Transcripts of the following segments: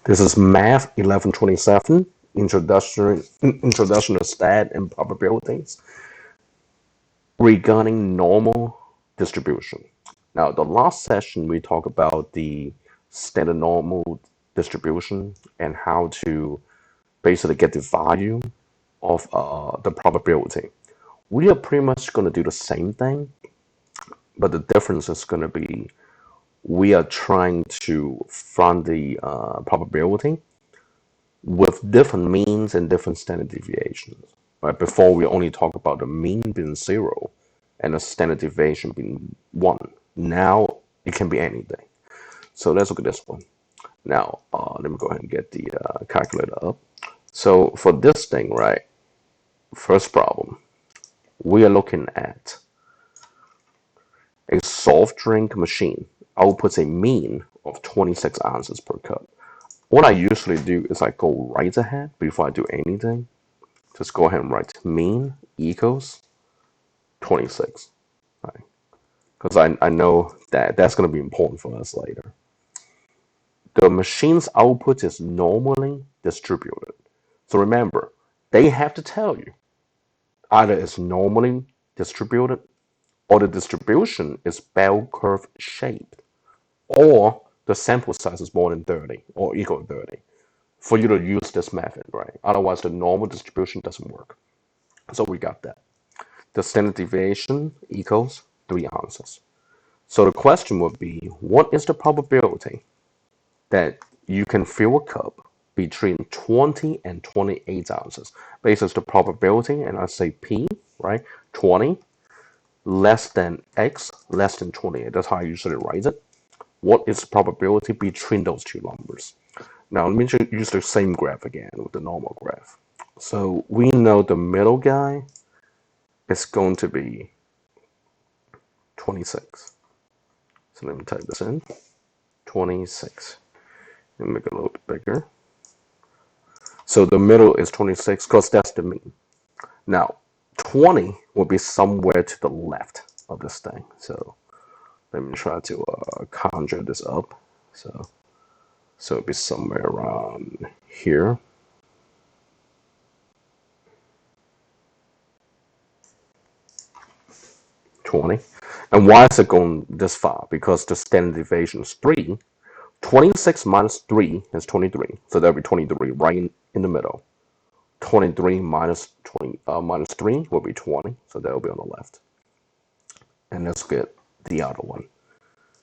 This is Math 1127, Introduction to Stat and Probabilities regarding normal distribution. Now, the last session we talked about the standard normal distribution and how to basically get the value of the probability. We are pretty much going to do the same thing, but the difference is going to be we are trying to find the probability with different means and different standard deviations. Right? Before we only talk about the mean being 0 and the standard deviation being 1. Now it can be anything. So let's look at this one. Now, let me go ahead and get the calculator up. So for this thing, right, first problem, we are looking at a soft drink machine outputs a mean of 26 ounces per cup. What I usually do is I go right ahead before I do anything. Just go ahead and write mean equals 26, right? Because I know that that's going to be important for us later. The machine's output is normally distributed. So remember, they have to tell you either it's normally distributed or the distribution is bell curve shaped or the sample size is more than 30 or equal to 30 for you to use this method, right? Otherwise, the normal distribution doesn't work. So we got that. The standard deviation equals 3 ounces. So the question would be, what is the probability that you can fill a cup between 20 and 28 ounces? Basis the probability, and I say P, right? 20 less than X less than 28. That's how I usually write it. What is the probability between those two numbers? Now, let me use the same graph again with the normal graph. So we know the middle guy is going to be 26. So let me type this in, 26. Let me make it a little bit bigger. So the middle is 26 because that's the mean. Now, 20 will be somewhere to the left of this thing. So let me try to conjure this up. So it'll be somewhere around here. 20. And why is it going this far? Because the standard deviation is 3. 26 minus 3 is 23. So that'll be 23 right in the middle. 23 minus 3 will be 20. So that'll be on the left. And let's get the other one.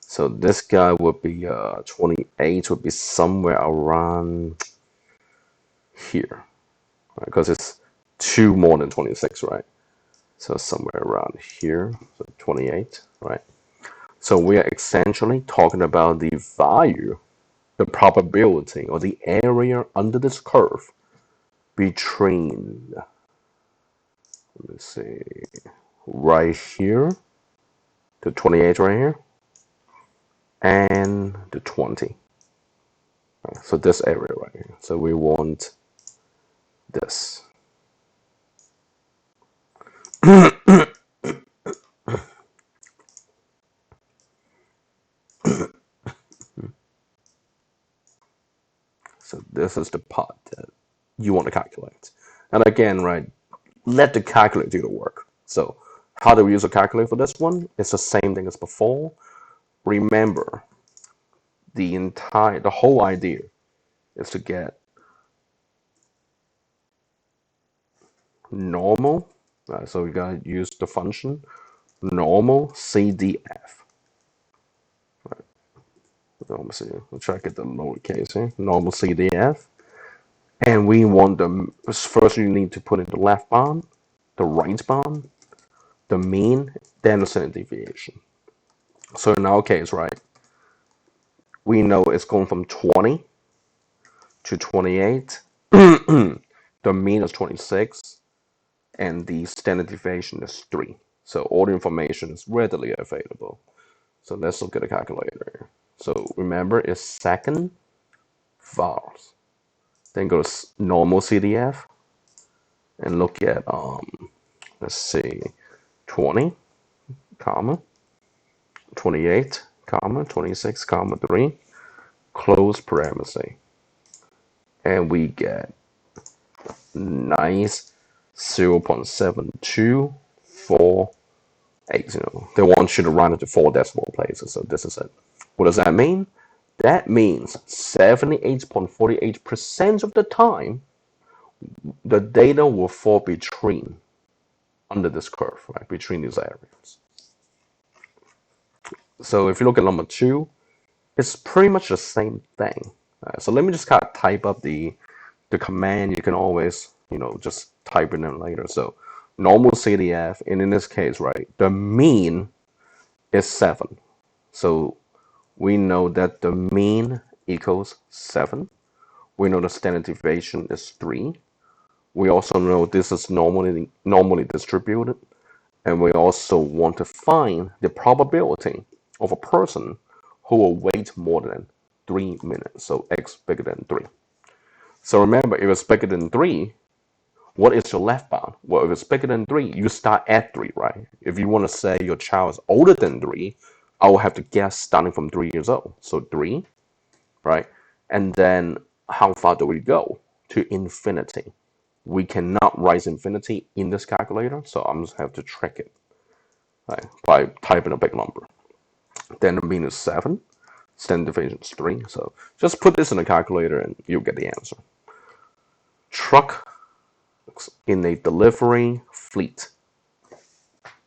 So this guy would be 28 would be somewhere around here. Because it's 2 more than 26, right? So somewhere around here, so 28, right? So we are essentially talking about the value, the probability, or the area under this curve between, let me see, right here, the 28 right here, and the 20. Right, so this area right here. So we want this. So this is the part that you want to calculate. And again, right, let the calculator do the work. So how do we use a calculator for this one? It's the same thing as before. Remember, the whole idea is to get normal. So we gotta use the function normal CDF. Right. Normal CDF. Let's try to get the lowercase here. Normal CDF. And we want the first you need to put in the left bound, the right bound, the mean, then the standard deviation. So in our case, right, we know it's going from 20 to 28. The mean is 26, and the standard deviation is 3. So all the information is readily available. So let's look at a calculator. So remember, it's second vowels. Then go to normal CDF and look at let's see, 20, comma, 28, comma, 26, comma, 3, close parenthesis. and we get nice 0.7248. They want you to round it to 4 decimal places, so this is it. What does that mean? That means 78.48% of the time, the data will fall between, under this curve, right, between these areas. So if you look at number 2, it's pretty much the same thing. So let me just kind of type up the command. You can always, just type it in later. So normal CDF, and in this case, right, the mean is 7. So we know that the mean equals 7. We know the standard deviation is 3. We also know this is normally distributed. And we also want to find the probability of a person who will wait more than 3 minutes. So x bigger than 3. So remember, if it's bigger than 3, what is your left bound? Well, if it's bigger than 3, you start at 3, right? If you want to say your child is older than 3, I will have to guess starting from 3 years old. So 3, right? And then how far do we go? To infinity. We cannot write infinity in this calculator, so I'm just have to trick it, right, by typing a big number. Then the mean is 7. Standard deviation is 3. So just put this in a calculator and you'll get the answer. Truck in a delivery fleet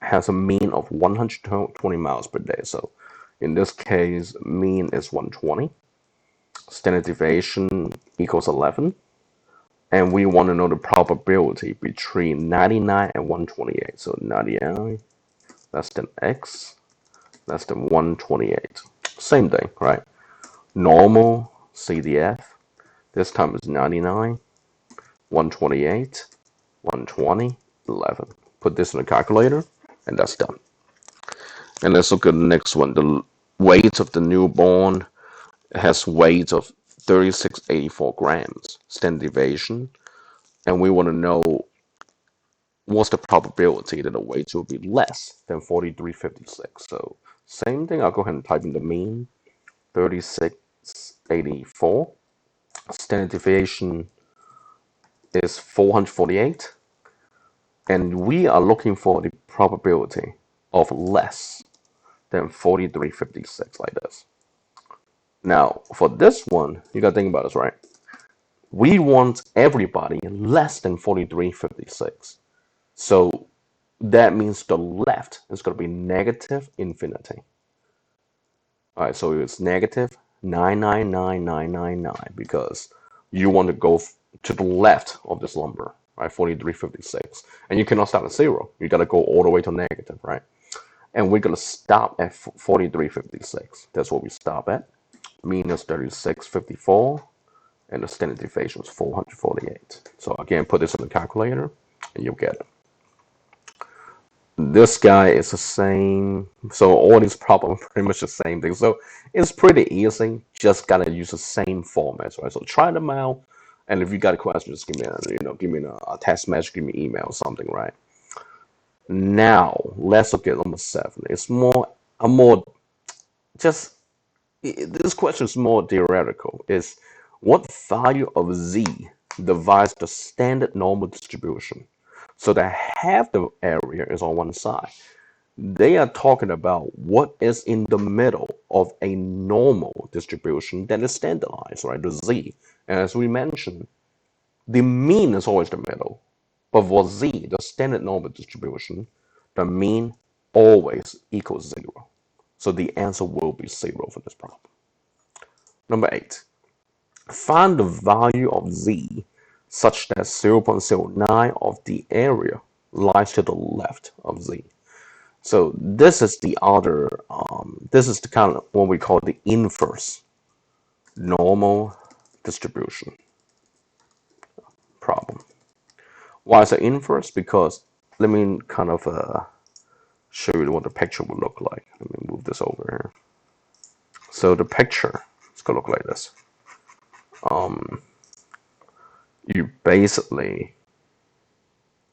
has a mean of 120 miles per day. So in this case, mean is 120. Standard deviation equals 11. And we want to know the probability between 99 and 128. So 99 less than x less than 128. Same thing, right? Normal CDF. This time is 99, 128, 120, 11. Put this in the calculator, and that's done. And let's look at the next one. The weight of the newborn has weight of 3684 grams, standard deviation. And we want to know what's the probability that the weight will be less than 4356. So same thing, I'll go ahead and type in the mean, 3684. Standard deviation is 448. And we are looking for the probability of less than 4356, like this. Now, for this one, you got to think about this, right? We want everybody less than 4356. So that means the left is going to be negative infinity. All right, so it's negative 999999 because you want to go to the left of this number, right? 4356. And you cannot start at 0. You got to go all the way to negative, right? And we're going to stop at 4356. That's what we stop at. Mean is 3654. And the standard deviation is 448. So again, put this in the calculator and you'll get it. This guy is the same. So all these problems are pretty much the same thing. So it's pretty easy. Just gotta use the same formats, right? So try them out. And if you got a question, just give me a text message, give me an email or something, right? Now let's look at number 7. It's this question is more theoretical. Is what value of z divides the standard normal distribution so that half the area is on one side? They are talking about what is in the middle of a normal distribution that is standardized, right? The z. And as we mentioned, the mean is always the middle. But for z, the standard normal distribution, the mean always equals 0. So the answer will be 0 for this problem. Number 8. Find the value of z such that 0.09 of the area lies to the left of z. So this is the other, this is the kind of what we call the inverse normal distribution problem. Why is it inverse? Because let me kind of show you what the picture would look like. Let me move this over here. So the picture is going to look like this. You basically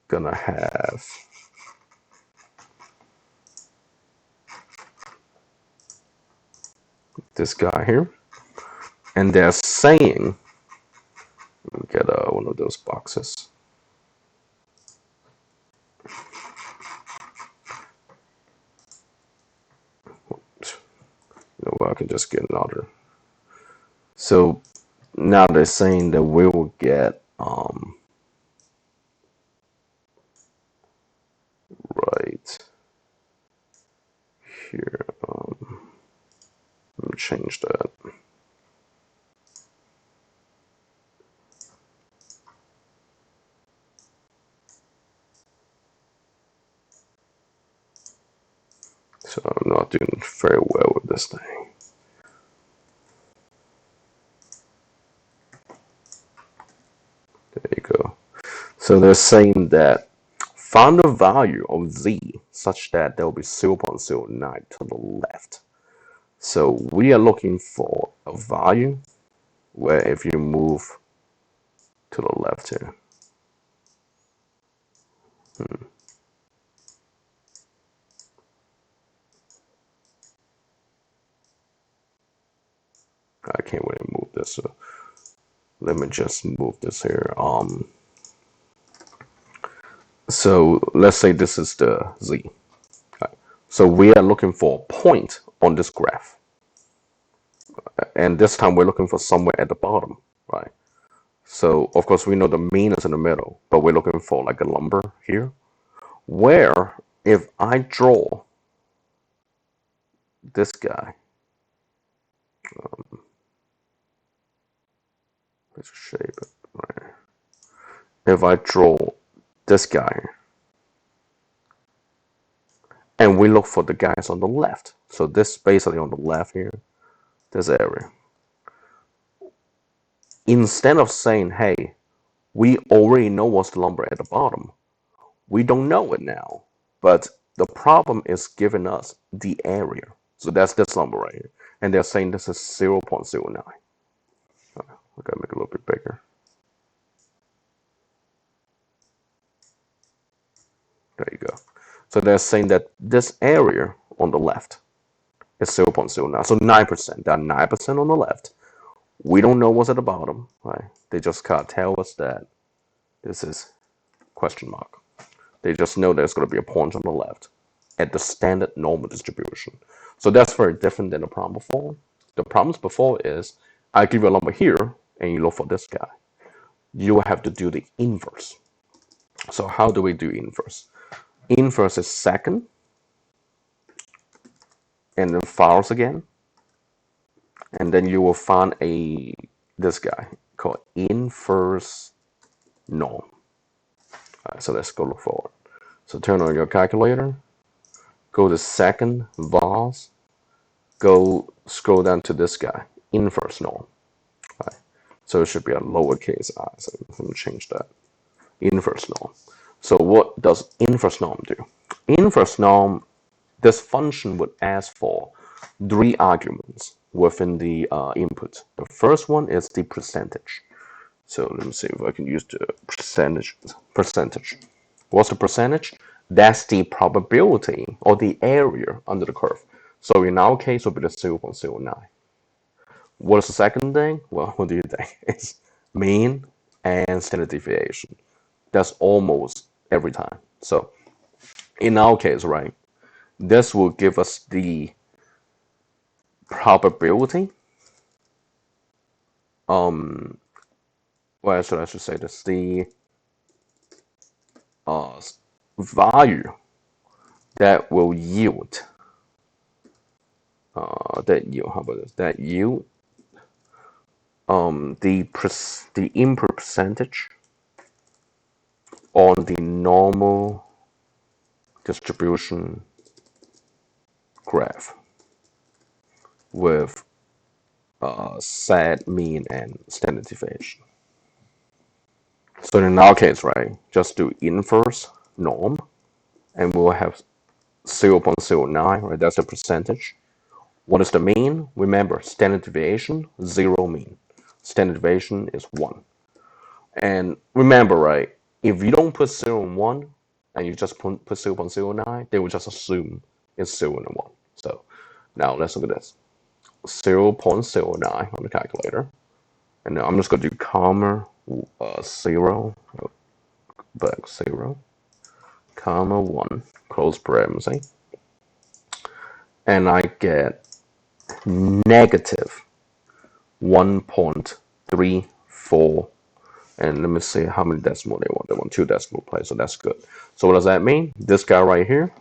gonna have this guy here, and they're saying Get one of those boxes. You know what? I can just get another. So now they're saying that we will get right here. Let me change that. So I'm not doing very well with this thing. There you go. So they're saying that find the value of z such that there will be 0.09 to the left. So we are looking for a value where if you move to the left here, I can't really move this. So let me just move this here. So let's say this is the z. Right. So we are looking for a point on this graph. And this time we're looking for somewhere at the bottom, right? So of course we know the mean is in the middle, but we're looking for like a number here, where if I draw this guy, let's shape it, right? If I draw this guy, and we look for the guys on the left, so this basically on the left here, this area. Instead of saying, hey, we already know what's the number at the bottom, we don't know it now, but the problem is giving us the area. So that's this number right here. And they're saying this is 0.09. I gotta make it a little bit bigger. There you go. So they're saying that this area on the left is 0.09. So 9%. That 9% on the left. We don't know what's at the bottom, right? They just can't tell us that this is question mark. They just know there's going to be a point on the left at the standard normal distribution. So that's very different than the problem before. The problems before is I give you a number here and you look for this guy. You will have to do the inverse. So how do we do inverse? Inverse is second and then files again. And then you will find this guy called inverse norm. All right, so let's go look forward. So turn on your calculator, go to second vars, go scroll down to this guy, inverse norm. Right. So it should be a lowercase I. So let me change that. Inverse norm. So what does inverse norm do? Inverse norm, this function would ask for 3 arguments within the input. The first one is the percentage. So let me see if I can use the percentage. What's the percentage? That's the probability or the area under the curve. So in our case, it will be the 0.09. What is the second thing? Well, what do you think? It's mean and standard deviation. That's almost every time. So in our case, right, this will give us the probability. Well, I should say this, the value that will yield how about this? That yield the input percentage on the normal distribution graph with sad mean and standard deviation. So in our case, right, just do inverse norm, and we'll have 0.09, right? That's the percentage. What is the mean? Remember, standard deviation, 0 mean. Standard deviation is 1. And remember, right, if you don't put 0 and 1, and you just put 0.09, they will just assume it's 0 and 1. So now let's look at this. 0.09 on the calculator. And now I'm just going to do comma 0, back 0, comma 1, close parenthesis, and I get negative 1.34. And let me see how many decimal they want. They want 2 decimal places, so that's good. So what does that mean? This guy right here,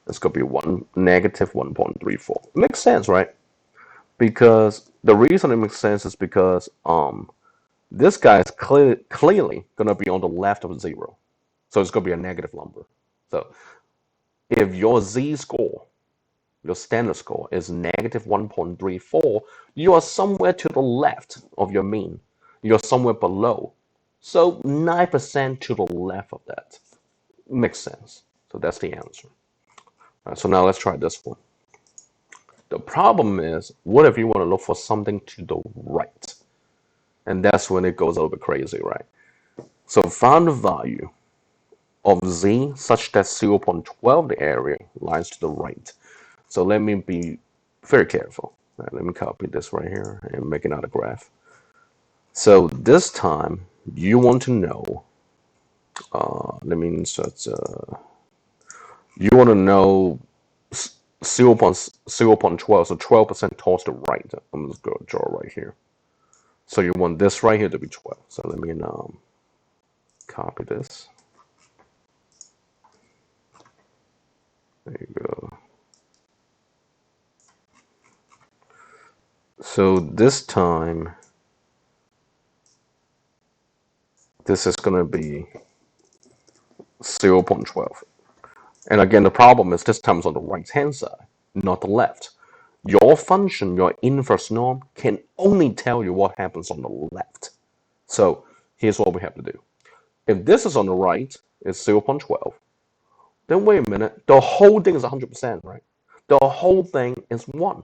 it's going to be negative 1.34. Makes sense, right? Because the reason it makes sense is because this guy is clearly going to be on the left of 0. So it's going to be a negative number. So if your z-score, your standard score, is negative 1.34, you are somewhere to the left of your mean. You're somewhere below. So 9% to the left of that. Makes sense. So that's the answer. So now let's try this one. The problem is, what if you want to look for something to the right? And that's when it goes a little bit crazy, right? So find the value of z such that 0.12, the area, lies to the right. So let me be very careful. Let me copy this right here and make another graph. So this time, you want to know, that means that you want to know 0.12, so 12% towards the right. I'm just going to draw right here. So you want this right here to be 12. So let me copy this. There you go. So this time, this is going to be 0.12. And again, the problem is this time is on the right-hand side, not the left. Your function, your inverse norm, can only tell you what happens on the left. So here's what we have to do. If this is on the right, it's 0.12. Then wait a minute, the whole thing is 100%, right? The whole thing is 1.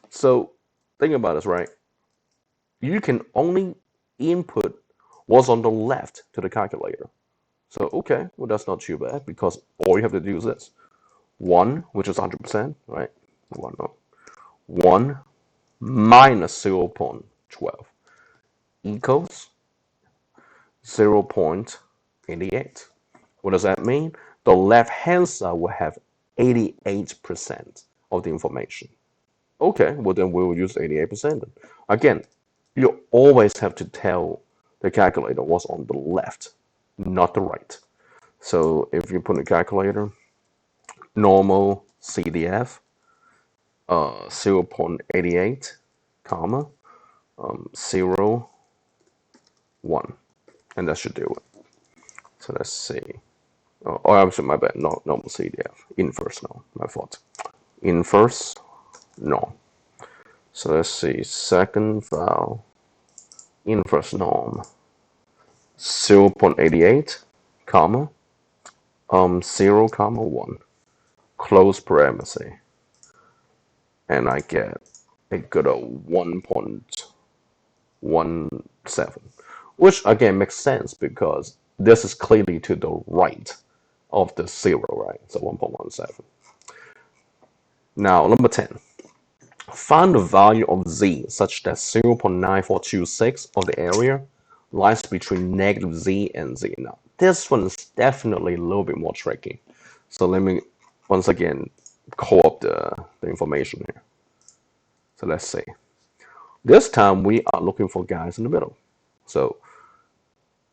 So think about this, right? You can only input what's on the left to the calculator. So, okay, well, that's not too bad because all you have to do is this. 1, which is 100%, right? 1 minus 0.12 equals 0.88. What does that mean? The left-hand side will have 88% of the information. Okay, well then we will use 88%. Again, you always have to tell the calculator what's on the left, not the right. So if you put in the calculator, normal CDF, 0.88, comma, 0, 1, and that should do it. So let's see. Oh, actually, my bad. No, normal CDF. Inverse norm. My fault. Inverse norm. So let's see. Second file. Inverse norm. 0.88, comma, 0, comma 1. Close parenthesis. And I get a good old 1.17, which again makes sense because this is clearly to the right of the 0, right? So 1.17. Now, number 10. Find the value of z such that 0.9426 of the area lies between negative z and z. Now, this one is definitely a little bit more tricky. So let me, once again, call up the information here. So let's see. This time we are looking for guys in the middle. So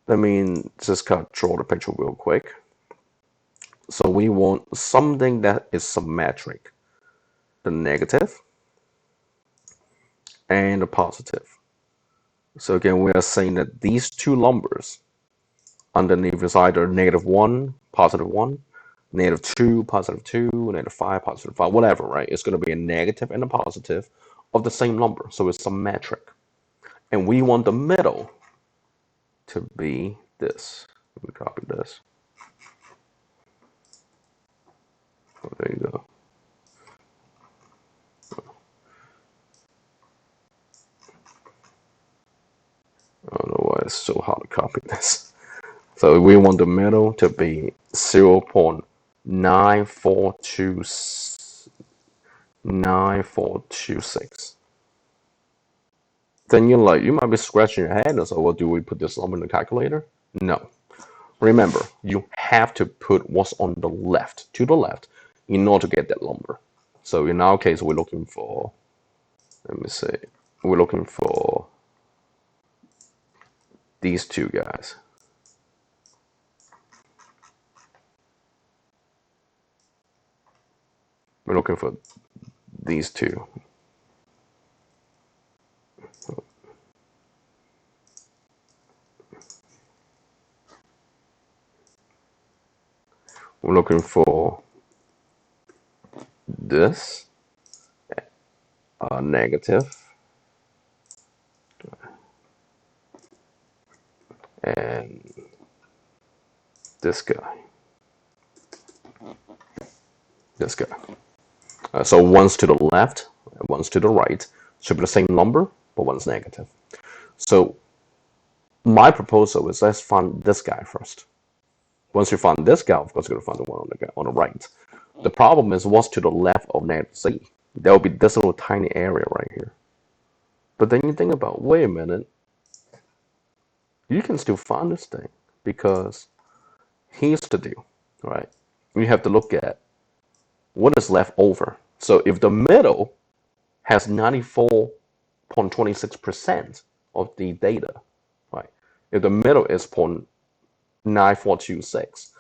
let me just draw the picture real quick. So we want something that is symmetric. The negative and the positive. So again, we are saying that these two numbers underneath is either -1, +1, -2, +2, -5, +5, whatever, right? It's going to be a negative and a positive of the same number. So it's symmetric. And we want the middle to be this. Let me copy this. Oh, there you go. I don't know why it's so hard to copy this. So we want the middle to be 0.9426. Then you might be scratching your head and say, well, do we put this number in the calculator? No. Remember, you have to put what's on the left to the left in order to get that number. So in our case, we're looking for, let me see, we're looking for these two guys. We're looking for these two. We're looking for this negative and this guy. This guy. So one's to the left, one's to the right. Should be the same number, but one's negative. So my proposal is let's find this guy first. Once you find this guy, of course, you're going to find the one on the right. The problem is what's to the left of negative z. There will be this little tiny area right here. But then you think about, wait a minute, you can still find this thing because here's the deal, right? You have to look at what is left over. So if the middle has 94.26% of the data, right? If the middle is 0.9426,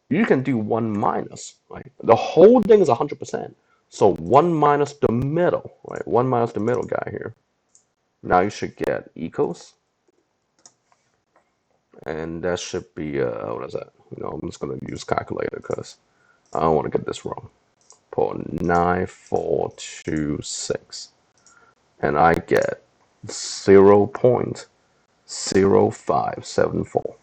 you can do 1 minus, right? The whole thing is 100%. So 1 minus the middle, right? 1 minus the middle guy here. Now you should get equals. And that should be, what is that? I'm just going to use calculator because I don't want to get this wrong. 0.9426. And I get 0.0574.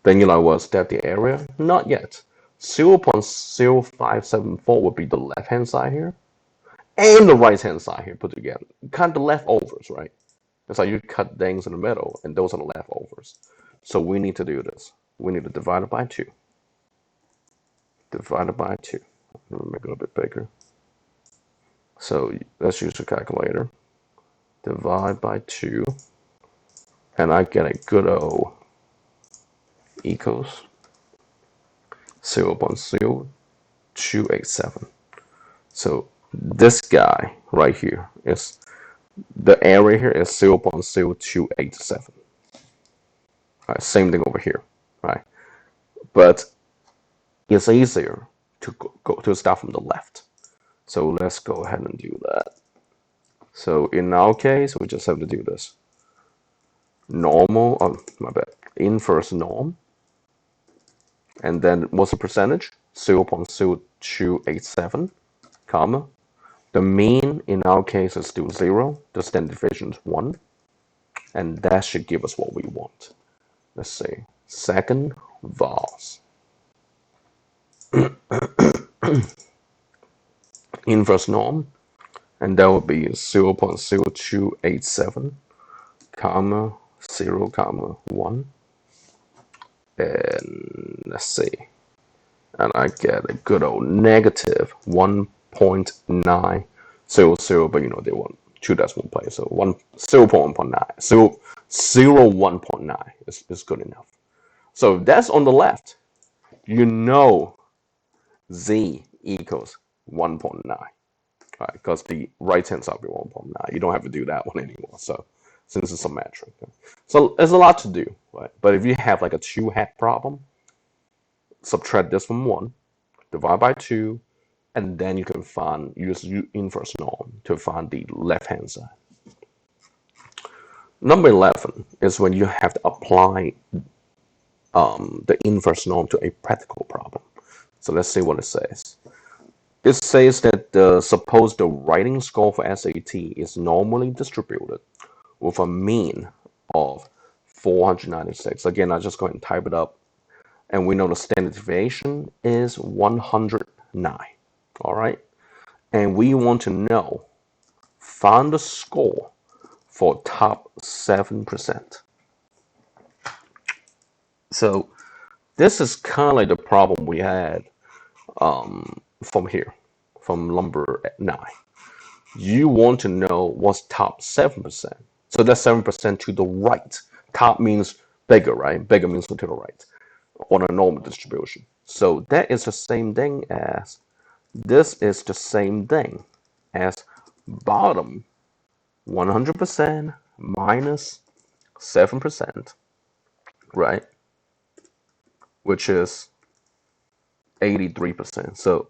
Then you're like, well, is that the area? Not yet. 0.0574 would be the left-hand side here and the right-hand side here put together. Kind of leftovers, right? It's like you cut things in the middle, and those are the leftovers. So we need to do this. We need to divide it by 2. Divided by 2. Let me make it a little bit bigger. So let's use a calculator. Divide by 2. And I get a good old equals 0.0287. So this guy right here is, the area here is 0.0287. All right, same thing over here, right? But it's easier to go to start from the left. So let's go ahead and do that. So in our case, we just have to do this. Normal, my bad, inverse norm. And then what's the percentage? 0.0287, comma. The mean in our case is still 0. The standard deviation is 1. And that should give us what we want. Let's see. Second vase. Inverse norm. And that would be 0.0287, comma, 0, comma, 1. And let's see. And I get a good old negative 1.900, but they want 2 decimal places, so 0.1.9, 0.01.9 is good enough. So that's on the left. Z equals 1.9, right? Because the right hand side will be 1.9. You don't have to do that one anymore. So since it's symmetric, so there's a lot to do, right? But if you have like a 2-hat problem, subtract this from 1, divide by 2, and then you can use inverse norm to find the left-hand side. Number 11 is when you have to apply the inverse norm to a practical problem. So let's see what it says. It says that suppose the writing score for SAT is normally distributed with a mean of 496. Again, I just go ahead and type it up. And we know the standard deviation is 109. All right. And we want to find the score for top 7%. So this is kind of like the problem we had from here, from number 9. You want to know what's top 7%. So that's 7% to the right. Top means bigger, right? Bigger means to the right on a normal distribution. So that is the same thing as, this is the same thing as bottom 100% minus 7%, right? Which is 83%. So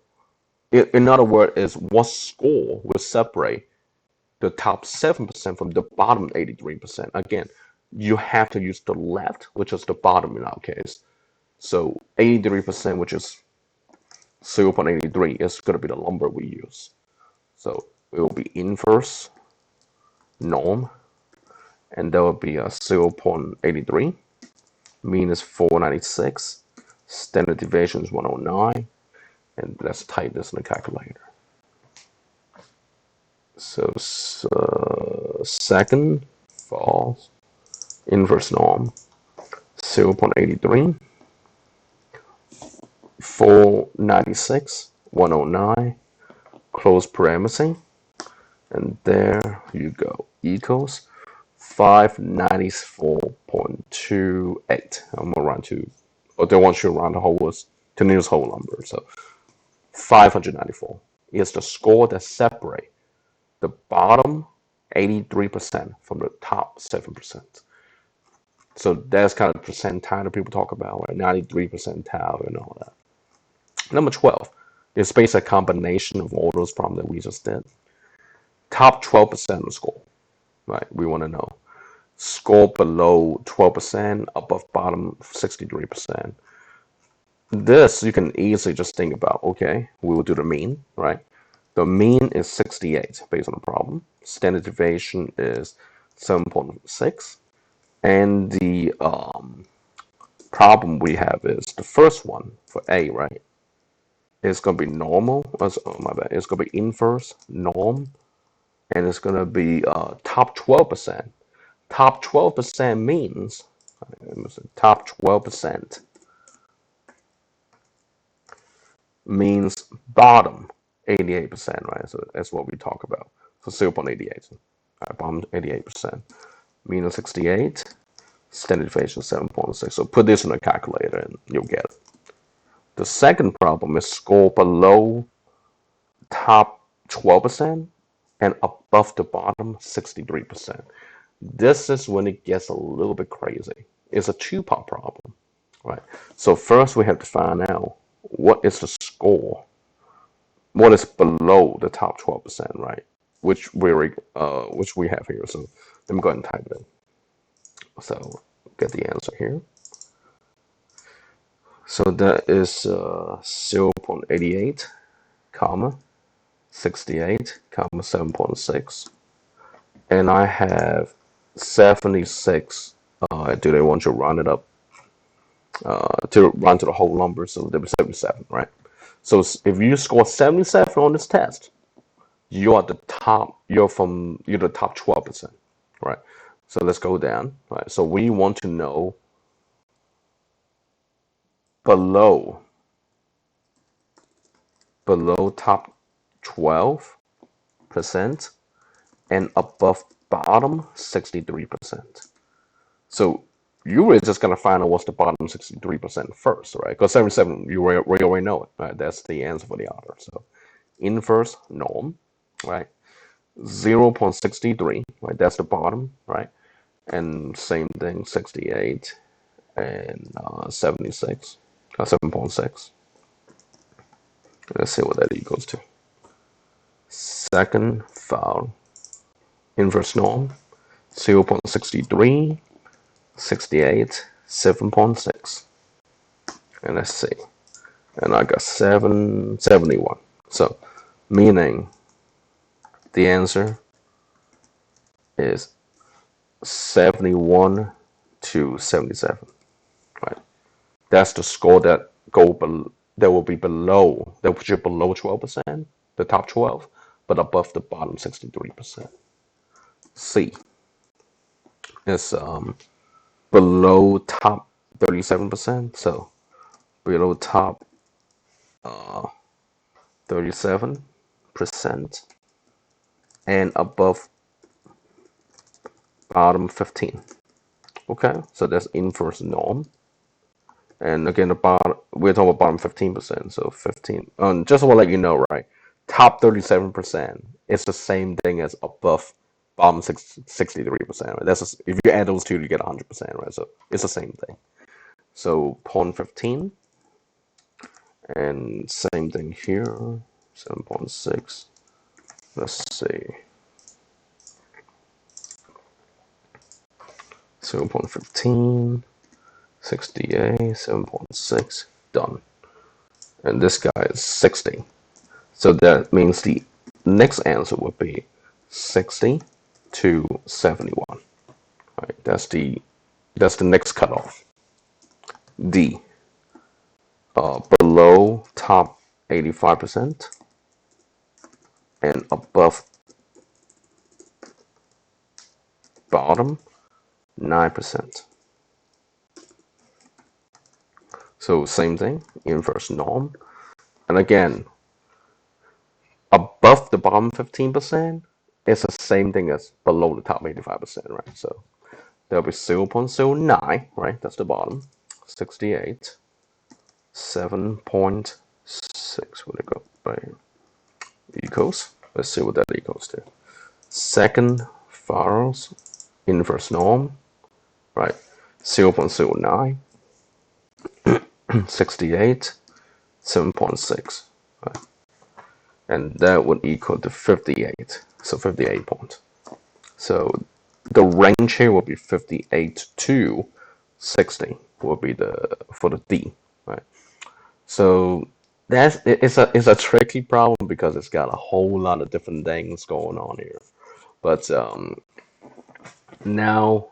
in other words, is what score will separate the top 7% from the bottom 83%. Again, you have to use the left, which is the bottom in our case. So 83%, which is 0.83, is going to be the number we use. So it will be inverse norm, and that will be a 0.83, mean is 496, standard deviation is 109, and let's type this in the calculator. So second false inverse norm 0.83, 496, 109, close parenthesis, and there you go, equals 594.28. I'm gonna round to, or they want you to round the whole to the nearest whole number. So 594 is the score that separates the bottom 83% from the top 7%. So that's kind of percentile that people talk about, right? 93 percentile and all that. Number 12 is basically a combination of all those problems that we just did. Top 12% of the score, right? We want to know. Score below 12%, above bottom 63%. This you can easily just think about, okay, we will do the mean, right? The mean is 68 based on the problem. Standard deviation is 7.6. And the problem we have is the first one for A, right? It's going to be normal. Oh, my bad. It's going to be inverse norm. And it's going to be top 12%. Top 12% means, top 12% means bottom 88%, right? So that's what we talk about. So 0.88. Bottom 88%. Mean 68. Standard deviation 7.6. So put this in a calculator and you'll get it. The second problem is score below top 12% and above the bottom 63%. This is when it gets a little bit crazy. It's a two-part problem, right? So first we have to find out what is the score, what is below the top 12%, right? Which we have here. So let me go ahead and type it in. So get the answer here. So that is 0.88, comma 68, comma 7.6, and I have 76. Do they want to round it up to round to the whole number? So there be 77, right? So if you score 77 on this test, you are the top. You're the top 12%, right? So let's go down, right? So we want to know below top 12% and above bottom 63%. So you were just gonna find out what's the bottom 63% first, right? Because 77, we already know it, right? That's the answer for the other. So inverse norm, right? 0.63, right? That's the bottom, right? And same thing, 68 and 76, 7.6. Let's see what that equals to. Second file, inverse norm, 0.63, 68, 7.6. And let's see. And I got 771. So, meaning the answer is 71 to 77. Right? That's the score that will be below, that will be below 12%, the top 12, but above the bottom 63%. C is below top 37%, so below top 37%, and above bottom 15. Okay, so that's inverse norm. And again, we're talking about bottom 15%. So 15. Just want to let you know, right? Top 37% is the same thing as above bottom 63%. Right? If you add those two, you get 100%, right? So it's the same thing. So 0.15, and same thing here, 7.6. Let's see, 0.15, 68, 7.6, done. And this guy is 60. So that means the next answer would be 60 to 71. Right, that's the next cutoff. D, below top 85% and above bottom 9%. So same thing, inverse norm. And again, above the bottom 15% is the same thing as below the top 85%, right? So there'll be 0.09, right? That's the bottom. 68, 7.6. Would it go by equals? Let's see what that equals to. Second Farrell's inverse norm, right? 0.09, 68, 7.6. Right? And that would equal to 58. So 58 points. So the range here will be 58 to 60 will be for the D, right? So it's a tricky problem because it's got a whole lot of different things going on here. But now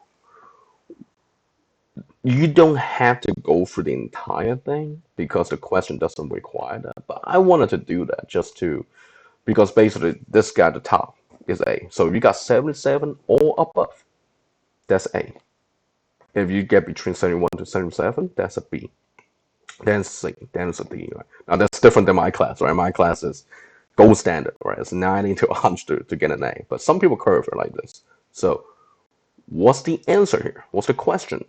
you don't have to go through the entire thing because the question doesn't require that. But I wanted to do that just to because basically this guy at the top is A. So if you got 77 or above, that's A. If you get between 71 to 77, that's a B. Then C, then it's a D. Right? Now that's different than my class, right? My class is gold standard, right? It's 90 to 100 to get an A. But some people curve it like this. So what's the answer here? What's the question?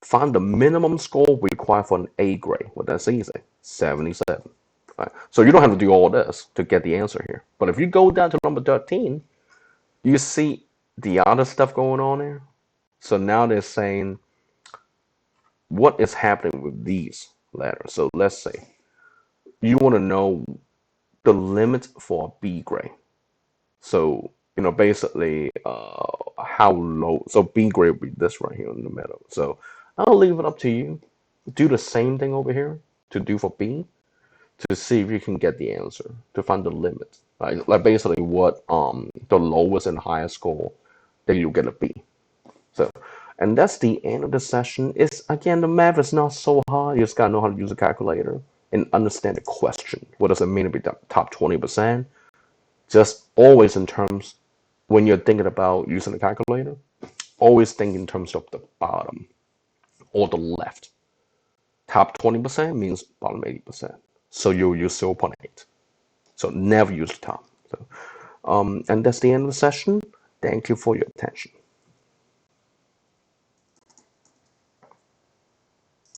Find the minimum score required for an A grade. Well, that's easy, 77. Right? So you don't have to do all this to get the answer here. But if you go down to number 13, you see the other stuff going on there. So now they're saying what is happening with these letters. So let's say you want to know the limit for a B grade. So basically, how low. So B grade would be this right here in the middle. So I'll leave it up to you. Do the same thing over here to do for B to see if you can get the answer to find the limit. Right? Like basically what the lowest and highest score, then you get a B. So, and that's the end of the session. It's again the math is not so hard. You just gotta know how to use a calculator and understand the question. What does it mean to be top 20%? Just always in terms when you're thinking about using a calculator, always think in terms of the bottom or the left. Top 20% means bottom 80%. So you'll use 0.8. So never use the top. So, and that's the end of the session. Thank you for your attention.